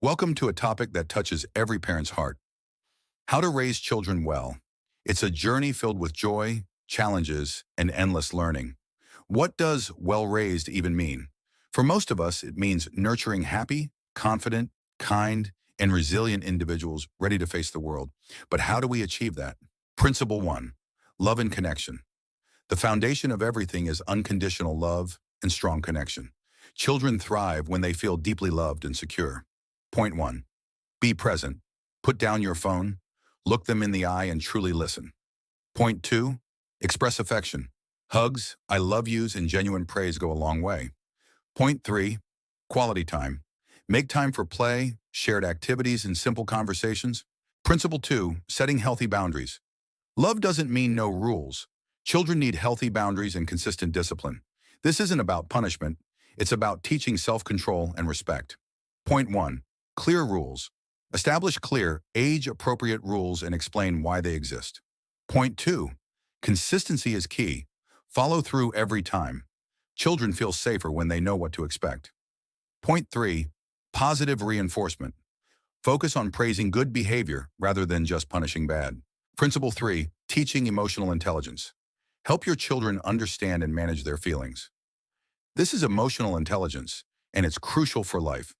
Welcome to a topic that touches every parent's heart. How to raise children well. It's a journey filled with joy, challenges, and endless learning. What does well-raised even mean? For most of us, it means nurturing happy, confident, kind, and resilient individuals ready to face the world. But how do we achieve that? Principle 1. Love and connection. The foundation of everything is unconditional love and strong connection. Children thrive when they feel deeply loved and secure. Point 1. Be present. Put down your phone, look them in the eye, and truly listen. Point 2. Express affection. Hugs, I love yous, and genuine praise go a long way. Point 3. Quality time. Make time for play, shared activities, and simple conversations. Principle 2. Setting healthy boundaries. Love doesn't mean no rules. Children need healthy boundaries and consistent discipline. This isn't about punishment. It's about teaching self-control and respect. Point 1. Clear rules. Establish clear, age-appropriate rules and explain why they exist. Point 2. Consistency is key. Follow through every time. Children feel safer when they know what to expect. Point 3. Positive reinforcement. Focus on praising good behavior rather than just punishing bad. Principle 3. Teaching emotional intelligence. Help your children understand and manage their feelings. This is emotional intelligence, and it's crucial for life.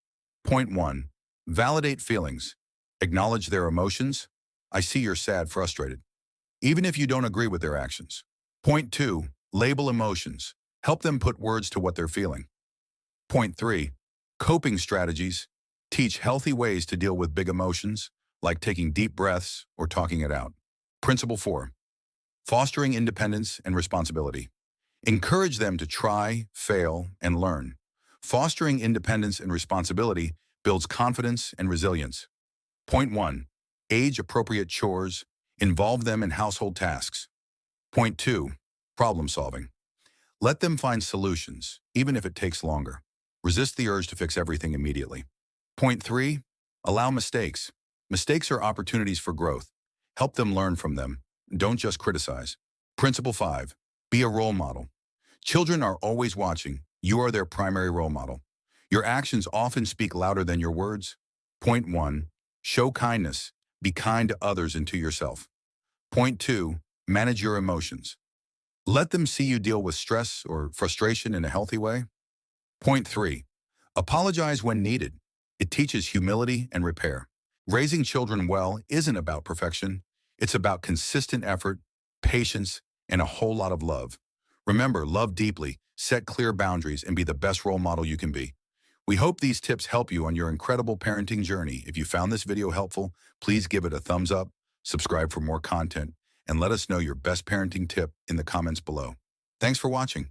Point 1. Validate feelings. Acknowledge their emotions. I see you're sad, frustrated, even if you don't agree with their actions. Point 2. Label emotions. Help them put words to what they're feeling. Point 3. Coping strategies. Teach healthy ways to deal with big emotions, like taking deep breaths or talking it out. Principle 4. Fostering independence and responsibility. Encourage them to try, fail, and learn. Fostering independence and responsibility builds confidence and resilience. Point 1. Age-appropriate chores. Involve them in household tasks. Point 2. Problem solving. Let them find solutions, even if it takes longer. Resist the urge to fix everything immediately. Point 3. Allow mistakes. Mistakes are opportunities for growth. Help them learn from them. Don't just criticize. Principle 5. Be a role model. Children are always watching. You are their primary role model. Your actions often speak louder than your words. Point 1. Show kindness. Be kind to others and to yourself. Point 2. Manage your emotions. Let them see you deal with stress or frustration in a healthy way. Point 3. Apologize when needed. It teaches humility and repair. Raising children well isn't about perfection. It's about consistent effort, patience, and a whole lot of love. Remember, love deeply, set clear boundaries, and be the best role model you can be. We hope these tips help you on your incredible parenting journey. If you found this video helpful, please give it a thumbs up, subscribe for more content, and let us know your best parenting tip in the comments below. Thanks for watching.